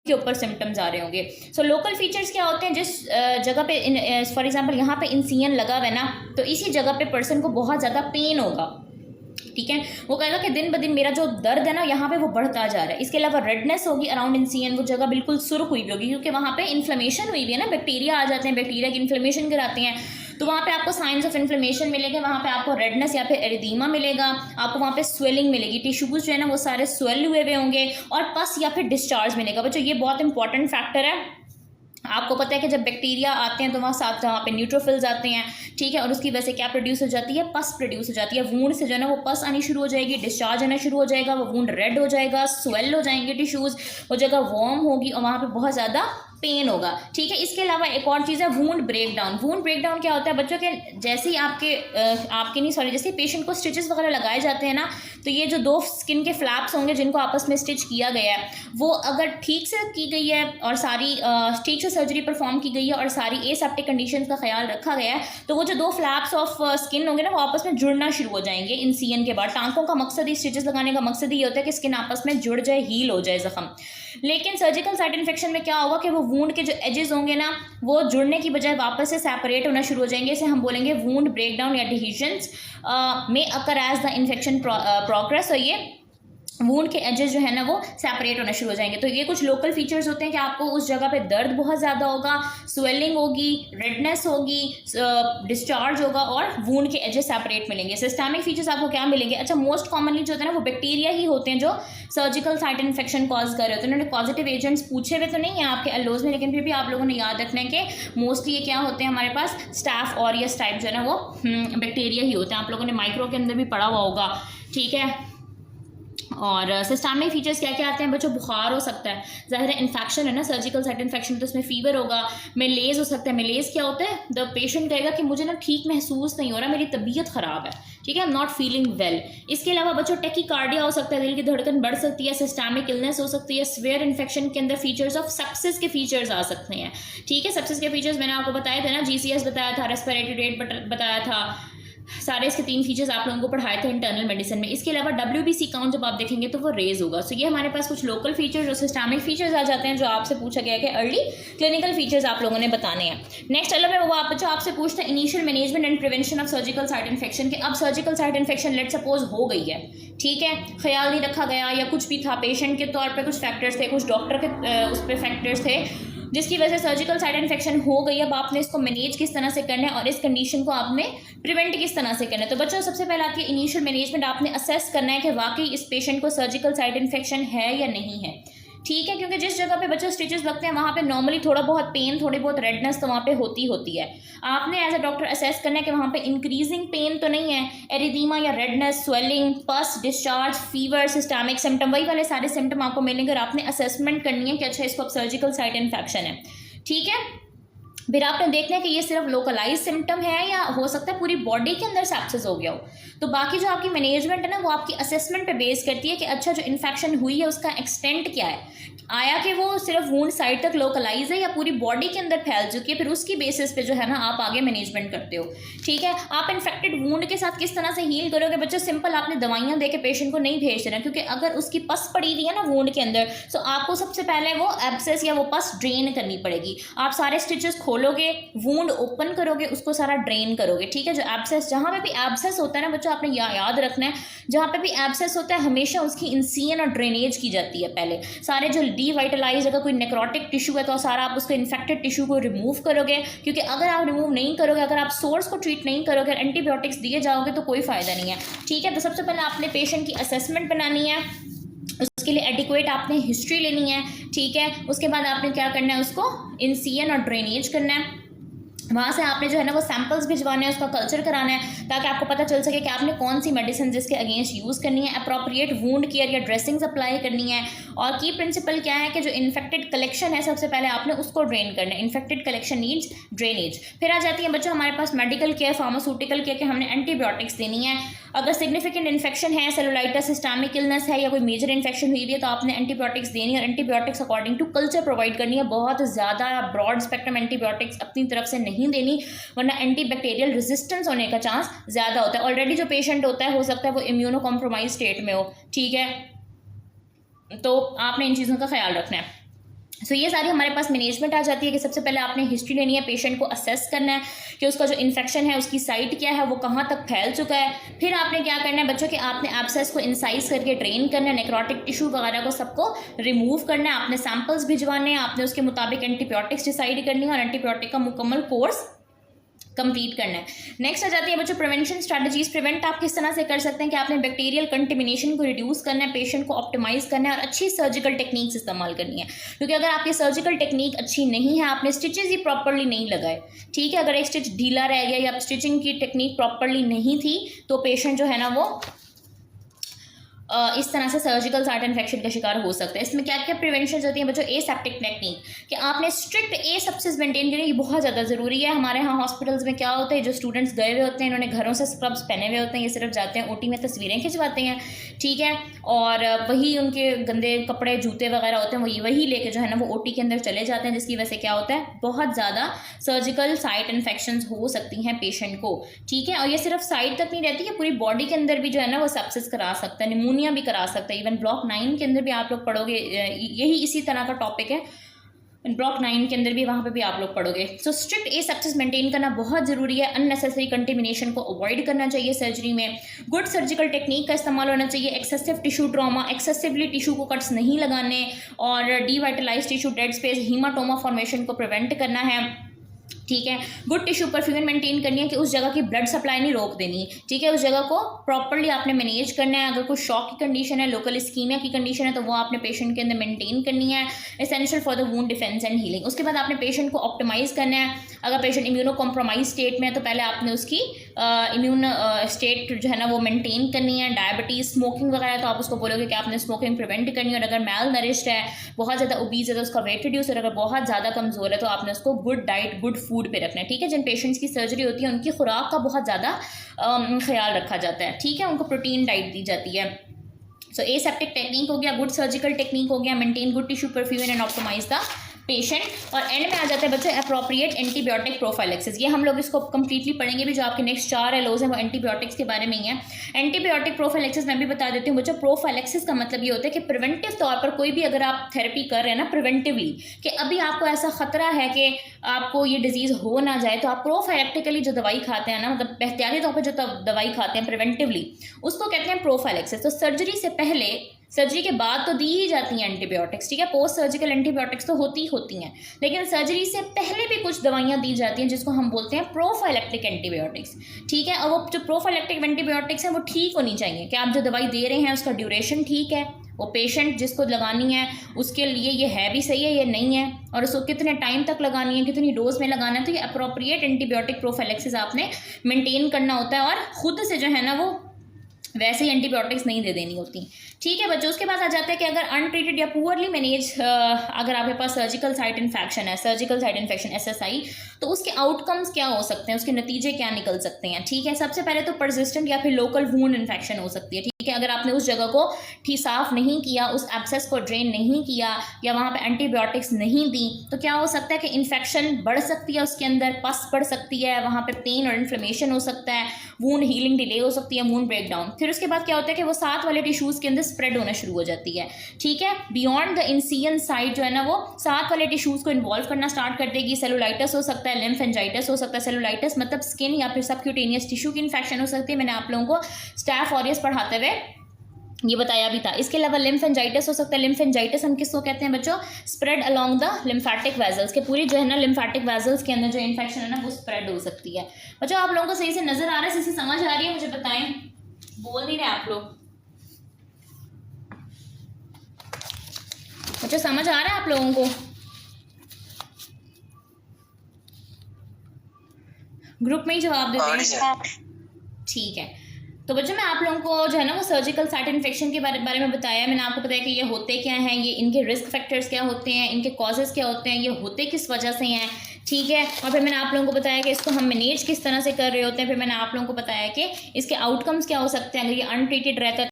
के ऊपर सिम्टम्स आ रहे होंगे। सो लोकल फीचर्स क्या होते हैं, जिस जगह पे फॉर एग्जांपल यहाँ पे इंसिजन लगा हुआ है ना, तो इसी जगह पे पर्सन को बहुत ज़्यादा पेन होगा, ठीक है। वो कहेगा कि दिन ब दिन मेरा जो दर्द है ना यहाँ पे वो बढ़ता जा रहा है। इसके अलावा रेडनेस होगी अराउंड इंसिजन, वो जगह बिल्कुल सुर्ख हुई भी होगी क्योंकि वहाँ पे इन्फ्लेमेशन हुई भी है ना, बैक्टीरिया आ जाते हैं, बैक्टीरिया की इन्फ्लेमेशन कराते हैं, तो वहाँ पे आपको साइंस ऑफ इन्फ्लेमेशन मिलेगा, वहाँ पे आपको रेडनेस या फिर एरिदीमा मिलेगा, आपको वहाँ पे स्वेलिंग मिलेगी, टिश्यूज जो है ना वो सारे स्वेल हुए होंगे, और पस या फिर डिस्चार्ज मिलेगा। बच्चों ये बहुत इंपॉर्टेंट फैक्टर है। आपको पता है कि जब बैक्टीरिया आते हैं तो वहाँ पे न्यूट्रोफिल्स आते हैं, ठीक है, और उसकी वजह से क्या प्रोड्यूस हो जाती है, पस प्रोड्यूस हो जाती है। वूंड से जो है ना वो पस आनी शुरू हो जाएगी, डिस्चार्ज आना शुरू हो जाएगा, वो वूंड रेड हो जाएगा, स्वेल हो जाएंगे टिश्यूज, वो जगह वार्म होगी और वहाँ पे बहुत ज़्यादा पेन होगा, ठीक है। इसके अलावा एक और चीज़ है wound break down. Wound break down क्या होता है बच्चों के, जैसे ही जैसे पेशेंट को स्टिचेस वगैरह लगाए जाते हैं ना, तो ये जो दो स्किन के फ्लैप्स होंगे जिनको आपस में स्टिच किया गया है, वो अगर ठीक से की गई है और सारी ठीक से सर्जरी परफॉर्म की गई है और सारी एसेप्टिक कंडीशंस का ख्याल रखा गया है, तो वो जो दो फ्लैप्स ऑफ स्किन होंगे ना वो आपस में जुड़ना शुरू हो जाएंगे इंसिजन के बाद। टांकों का मकसद ही, स्टिचेस लगाने का मकसद ही होता है कि स्किन आपस में जुड़ जाए, हील हो जाए जख्म। लेकिन सर्जिकल साइट इन्फेक्शन में क्या होगा कि वो वूंड के जो एजेस होंगे ना वो जुड़ने की बजाय वापस से सेपरेट होना शुरू हो जाएंगे। इसे हम बोलेंगे वूंड ब्रेकडाउन या डिहीजन्स में occur as the infection progress. और ये वूंड के एजेस जो है ना वो सेपरेट होना शुरू हो जाएंगे। तो ये कुछ लोकल फीचर्स होते हैं कि आपको उस जगह पे दर्द बहुत ज़्यादा होगा, स्वेलिंग होगी, रेडनेस होगी, डिस्चार्ज होगा और वूंड के एजेस सेपरेट मिलेंगे। सिस्टमिक फीचर्स आपको क्या मिलेंगे, अच्छा मोस्ट कॉमनली जो होता है ना वो बैक्टीरिया ही होते हैं जो सर्जिकल साइट इन्फेक्शन कॉज कर रहे होते हैं। उन्होंने पॉजिटिव एजेंट्स पूछे हुए तो नहीं है आपके एलोज में, लेकिन फिर भी आप लोगों ने याद रखना है कि मोस्टली ये क्या होते हैं हमारे पास, स्टाफ ऑरियस टाइप जो है ना वो बैक्टीरिया ही होते हैं। आप लोगों ने माइक्रो के अंदर भी पढ़ा हुआ होगा, ठीक है। और सिस्टमिक फीचर्स क्या क्या आते हैं बच्चों, बुखार हो सकता है, ज़ाहिर है इन्फेक्शन है ना सर्जिकल साइट इन्फेक्शन, तो उसमें फीवर होगा, मेलेज हो सकता है। मेलेज क्या होता है, द पेशेंट कहेगा कि मुझे ना ठीक महसूस नहीं हो रहा, मेरी तबीयत ख़राब है, ठीक है, I am not feeling well. इसके अलावा बच्चों टेकीकार्डिया हो सकता है, दिल की धड़कन बढ़ सकती है, सिस्टमिक इलनेस हो सकती है। स्वेयर इन्फेक्शन के अंदर फीचर्स ऑफ सेप्सिस के फीचर्स आ सकते हैं, ठीक है। सेप्सिस के फीचर्स मैंने आपको बताए थे ना, GCS बताया था, रेस्पिरेटरी रेट बताया था, सारे इसके 3 फीचर्स आप लोगों को पढ़ाए थे इंटरनल मेडिसिन में। इसके अलावा WBC काउंट जब आप देखेंगे तो वो रेज होगा। सो ये हमारे पास कुछ लोकल फीचर्स और सिस्टमिक फीचर्स आ जाते हैं जो आपसे पूछा गया है कि अर्ली क्लिनिकल फीचर्स आप लोगों ने बताने हैं। नेक्स्ट अलग है वो आप बच्चों आपसे पूछते हैं initial management and prevention of surgical site infection के। अब surgical site infection let suppose हो गई है, ठीक है, ख्याल नहीं रखा गया या कुछ भी था, पेशेंट के तौर पर कुछ फैक्टर्स थे, कुछ डॉक्टर के उस पर फैक्टर्स थे जिसकी वजह से सर्जिकल साइट इन्फेक्शन हो गई। अब आपने इसको मैनेज किस तरह से करना है और इस कंडीशन को आपने प्रिवेंट किस तरह से करना है। तो बच्चों सबसे पहले आती है इनिशियल मैनेजमेंट। आपने असेस करना है कि वाकई इस पेशेंट को सर्जिकल साइट इन्फेक्शन है या नहीं है, ठीक है, क्योंकि जिस जगह पे बच्चों स्टिचेस लगते हैं वहाँ पे नॉर्मली थोड़ा बहुत पेन, थोड़ी बहुत रेडनेस तो वहाँ पे होती है। आपने एज अ डॉक्टर असेस करना है कि वहाँ पे इंक्रीजिंग पेन तो नहीं है, एरिदीमा या रेडनेस, स्वेलिंग, पस, डिस्चार्ज, फीवर, सिस्टमिक सिम्टम, वही वाले सारे सिम्टम आपको मिलेंगे और आपने असेसमेंट करनी है कि अच्छा इसको अब सर्जिकल साइट इन्फेक्शन है, ठीक है। फिर आपने देखना है कि ये सिर्फ लोकलाइज सिम्टम है या हो सकता है पूरी बॉडी के अंदर सेप्सिस हो गया हो। तो बाकी जो आपकी मैनेजमेंट है ना वो आपकी असेसमेंट पे बेस करती है कि अच्छा जो इन्फेक्शन हुई है उसका एक्सटेंट क्या है, आया कि वो सिर्फ वूंड साइड तक लोकलाइज है या पूरी बॉडी के अंदर फैल चुकी है। फिर उसकी बेसिस पे जो है ना आप आगे मैनेजमेंट करते हो, ठीक है। आप इन्फेक्टेड वूंड के साथ किस तरह से हील करोगे बच्चों, सिंपल आपने दवाइयाँ दे के पेशेंट को नहीं भेज देना, क्योंकि अगर उसकी पस पड़ी हुई है ना वूंड के अंदर तो आपको सबसे पहले वो एब्सेस या वो पस ड्रेन करनी पड़ेगी। आप सारे स्टिचेस खोलोगे, वूंड ओपन करोगे, उसको सारा ड्रेन करोगे, ठीक है। जो एब्सेस, जहाँ पे भी एब्सेस होता है ना बच्चों आपने याद रखना है, जहाँ पे भी एब्सेस होता है हमेशा उसकी इंसिजन और ड्रेनेज की जाती है पहले। सारे जो डीवाइटलाइज, अगर कोई नेक्रोटिक टिश्यू है तो सारा आप उसको इन्फेक्टेड टिश्यू को रिमूव करोगे, क्योंकि अगर आप रिमूव नहीं करोगे, अगर आप सोर्स को ट्रीट नहीं करोगे, एंटीबायोटिक्स दिए जाओगे तो कोई फायदा नहीं है, ठीक है। तो सबसे पहले आपने पेशेंट की असेसमेंट बनानी है, उसके लिए एडिक्वेट आपने हिस्ट्री लेनी है, ठीक है। उसके बाद आपने क्या करना है, उसको इंसिजन और ड्रेनेज करना है, वहाँ से आपने जो है ना वो सैंपल्स भिजवाने हैं, उसका कल्चर कराना है ताकि आपको पता चल सके कि आपने कौन सी मेडिसिन जिसके अगेंस्ट यूज़ करनी है, अप्रोप्रिएट वूंड केयर या ड्रेसिंग्स अप्लाई करनी है। और की प्रिंसिपल क्या है कि जो इन्फेक्टेड कलेक्शन है सबसे पहले आपने उसको ड्रेन करना है, इन्फेक्टेड कलेक्शन नीड्स ड्रेनेज। फिर आ जाती है बच्चों हमारे पास मेडिकल केयर, फार्मास्यूटिकल केयर के हमने एंटीबायोटिक्स देनी है। अगर सिग्निफिकेंट इन्फेक्शन है, सेलुलाइटिस, सिस्टमिक इलनेस है या कोई मेजर इन्फेक्शन हुई है तो आपने एंटीबायोटिक्स देनी है और antibiotics according to culture provide करनी है। बहुत ज़्यादा ब्रॉड स्पेक्ट्रम एंटीबायोटिक्स अपनी तरफ से नहीं देनी, वरना एंटीबैक्टीरियल रेजिस्टेंस होने का चांस ज़्यादा होता है। ऑलरेडी जो पेशेंट होता है हो सकता है वो इम्यूनो कॉम्प्रोमाइज स्टेट में हो, ठीक है, तो आपने इन चीज़ों का ख्याल रखना है। सो ये सारी हमारे पास मैनेजमेंट आ जाती है कि सबसे पहले आपने हिस्ट्री लेनी है, पेशेंट को असेस करना है कि उसका जो इन्फेक्शन है उसकी साइट क्या है, वो कहाँ तक फैल चुका है। फिर आपने क्या करना है बच्चों कि आपने एब्सेस को इंसाइज करके ड्रेन करना है, नेक्रोटिक टिश्यू वगैरह को सबको रिमूव करना है, आपने सैंपल्स भिजवाने हैं, आपने उसके मुताबिक एंटीबायोटिक्स डिसाइड करनी है और एंटीबायोटिक का मुकम्मल कोर्स कंप्लीट करना है। नेक्स्ट आ जाती है बच्चों प्रिवेंशन स्ट्रैटेजीज। प्रिवेंट आप किस तरह से कर सकते हैं कि आपने बैक्टीरियल कंटेमिनेशन को रिड्यूस करना है, पेशेंट को ऑप्टिमाइज करना है और अच्छी सर्जिकल टेक्निक्स इस्तेमाल करनी है। क्योंकि अगर आपकी सर्जिकल टेक्निक अच्छी नहीं है, आपने स्टिचेस ही प्रॉपरली नहीं लगाए, ठीक है, अगर एक स्टिच ढीला रह गया या स्टिचिंग की टेक्निक प्रॉपरली नहीं थी तो पेशेंट जो है ना वो इस तरह से सर्जिकल साइट इन्फेक्शन का शिकार हो सकता है। इसमें क्या क्या प्रिवेंशन होती है बच्चों? एसेप्टिक टेक्निक, कि आपने स्ट्रिक्ट एसेप्सिस मेंटेन करें, ये बहुत ज़्यादा ज़रूरी है। हमारे यहाँ हॉस्पिटल्स में क्या होता है, जो स्टूडेंट्स गए हुए होते हैं इन्होंने घरों से स्क्रब्स पहने हुए होते हैं, ये सिर्फ जाते हैं ओटी में तस्वीरें खिंचवाते हैं, ठीक है, और वही उनके गंदे कपड़े जूते वगैरह होते हैं वही लेके जो है ना वो ओटी के अंदर चले जाते हैं, जिसकी वजह से क्या होता है बहुत ज़्यादा सर्जिकल साइट इन्फेक्शन हो सकती हैं पेशेंट को, ठीक है। और ये सिर्फ साइट तक नहीं रहती है, पूरी बॉडी के अंदर भी जो है ना वो सेप्सिस करा सकता है, निमोनिया भी करा सकता है। इवन ब्लॉक 9 के अंदर भी आप लोग पढ़ोगे, यही इसी तरह का टॉपिक है, ब्लॉक 9 के अंदर भी, वहाँ पे भी आप लोग पढ़ोगे। सो स्ट्रिक्ट एसेप्सिस मेंटेन करना बहुत ज़रूरी है, अननेसेसरी कंटेमिनेशन को अवॉइड करना चाहिए सर्जरी में, गुड सर्जिकल टेक्निक का इस्तेमाल होना चाहिए, excessive tissue trauma, excessively tissue को कट्स नहीं लगाने, और devitalised tissue, dead space, haematoma formation को प्रिवेंट करना है, ठीक है। गुड टिश्यू परफ्यूजन मेंटेन करनी है कि उस जगह की ब्लड सप्लाई नहीं रोक देनी, ठीक है, उस जगह को प्रॉपर्ली आपने मैनेज करना है। अगर कोई शॉक की कंडीशन है, लोकल इस्कीमिया की कंडीशन है, तो वो आपने पेशेंट के अंदर मेंटेन करनी है, essential for the wound defence and healing. उसके बाद आपने पेशेंट को ऑप्टिमाइज करना है। अगर पेशेंट इम्यूनो कॉम्प्रोमाइज स्टेट में है तो पहले आपने उसकी इम्यून स्टेट जो है ना वो मेंटेन करनी है। डायबिटीज़, स्मोकिंग वगैरह तो आप उसको बोलोगे कि आपने स्मोकिंग प्रिवेंट करनी है। और अगर मेल नरिश्ड है, बहुत ज़्यादा ओबीज है तो उसका वेट रिड्यूस, और अगर बहुत ज़्यादा कमज़ोर है तो आपने उसको गुड डाइट, गुड फूड पे रखना है, ठीक है। जिन पेशेंट्स की सर्जरी होती है उनकी खुराक का बहुत ज़्यादा ख्याल रखा जाता है, ठीक है, उनको प्रोटीन डाइट दी जाती है। सो एसेप्टिक टेक्निक हो गया, गुड सर्जिकल टेक्निक हो गया, maintain good tissue perfusion and optimize the patient. और एंड में आ जाता है बच्चों अप्रोप्रिएट एंटीबायोटिक प्रोफाइलेक्सिस। ये हम लोग इसको कंप्लीटली पढ़ेंगे भी, जो आपके नेक्स्ट 4 एलओज हैं वो एंटीबायोटिक्स के बारे में ही है। एंटीबायोटिक प्रोफाइलेक्सिस मैं भी बता देती हूँ बच्चों। प्रोफाइलेक्सिस का मतलब ये होता है कि प्रिवेंटिव तौर पर कोई भी अगर आप थेरेपी कर रहे हैं ना प्रिवेंटिवली, कि अभी आपको ऐसा खतरा है कि आपको ये डिजीज़ हो ना जाए, तो आप प्रोफाइलेक्टिकली जो दवाई खाते हैं ना, मतलब एहतियाती तौर पर जो दवाई खाते हैं प्रिवेंटिवली, उसको कहते हैं प्रोफाइलेक्सिस। तो सर्जरी से पहले, सर्जरी के बाद तो दी ही जाती हैं एंटीबायोटिक्स, ठीक है, पोस्ट सर्जिकल एंटीबायोटिक्स तो होती हैं, लेकिन सर्जरी से पहले भी कुछ दवाइयाँ दी जाती हैं जिसको हम बोलते हैं प्रोफाइलेक्टिक एंटीबायोटिक्स, ठीक है। और वो जो प्रोफाइलेक्टिक एंटीबायोटिक्स हैं वो ठीक होनी चाहिए, कि आप जो दवाई दे रहे हैं उसका ड्यूरेशन ठीक है, वो पेशेंट जिसको लगानी है उसके लिए ये है भी सही है, ये नहीं है, और उसको कितने टाइम तक लगानी है, कितनी डोज में लगाना है। तो ये अप्रोप्रिएट एंटीबायोटिक प्रोफाइलेक्सिस आपने मेंटेन करना होता है, और ख़ुद से जो है ना वो वैसे ही एंटीबायोटिक्स नहीं दे देनी होती, ठीक है बच्चों। उसके बाद आ जाता है कि अगर अनट्रीटेड या पुअरली मैनेज, अगर आपके पास सर्जिकल साइट इन्फेक्शन है, सर्जिकल साइट इन्फेक्शन SSI, तो उसके आउटकम्स क्या हो सकते हैं, उसके नतीजे क्या निकल सकते हैं, ठीक है। सबसे पहले तो परसिस्टेंट या फिर लोकल वूंड इन्फेक्शन हो सकती है, ठीक है। अगर आपने उस जगह को ठीक साफ नहीं किया, उस एब्सेस को ड्रेन नहीं किया, या वहाँ पे एंटीबायोटिक्स नहीं दी, तो क्या हो सकता है कि इन्फेक्शन बढ़ सकती है, उसके अंदर पस बढ़ सकती है, वहाँ पे पेन और इन्फ्लेमेशन हो सकता है, वूंड हीलिंग डिले हो सकती है, वूंड ब्रेकडाउन। फिर उसके बाद क्या होता है कि वो साथ वाले टिश्यूज़ के अंदर स्प्रेड होना शुरू हो जाती है, ठीक है। बियॉन्ड द इंसियन साइड जो है ना वो साथ वाले टिश्यूज़ को इन्वॉल्व करना स्टार्ट कर देगी। सेलुलाइटिस हो सकता है, लिम्फेंजाइटिस हो सकता है। सेलुलाइटिस मतलब स्किन या फिर सबक्यूटेनियस टिश्यू की इन्फेक्शन हो सकती है, मैंने आप लोगों को स्टाफ ऑरियस पढ़ाते हुए ये बताया भी था। इसके अलावा लिम्फेंजाइटिस हो सकता है। लिम्फेंजाइटिस हम किसको कहते हैं बच्चों? Spread along the lymphatic vessels, के पूरी जो है ना लिम्फेटिक वेजल्स के अंदर जो इन्फेक्शन है ना वो स्प्रेड हो सकती है। बच्चों आप लोगों को सही से नजर आ रहा है, सही से समझ आ रही है, मुझे बताएं, बोल नहीं रहे आप लोग। बच्चों समझ आ रहा है आप लोगों को? ग्रुप में ही जवाब दे देंगे, ठीक है। तो बच्चों मैं आप लोगों को जो है ना वो सर्जिकल साइट इन्फेक्शन के बारे में बताया। मैंने आपको बताया कि ये होते क्या हैं, ये इनके रिस्क फैक्टर्स क्या होते हैं, इनके कॉजेज़ क्या होते हैं, ये होते किस वजह से हैं, ठीक है। और फिर मैंने आप लोगों को बताया कि इसको हम मैनेज किस तरह से कर रहे होते हैं। फिर मैंने आप लोगों को बताया कि इसके आउटकम्स क्या हो सकते हैं अगर ये अनट्रीटेड रहता है।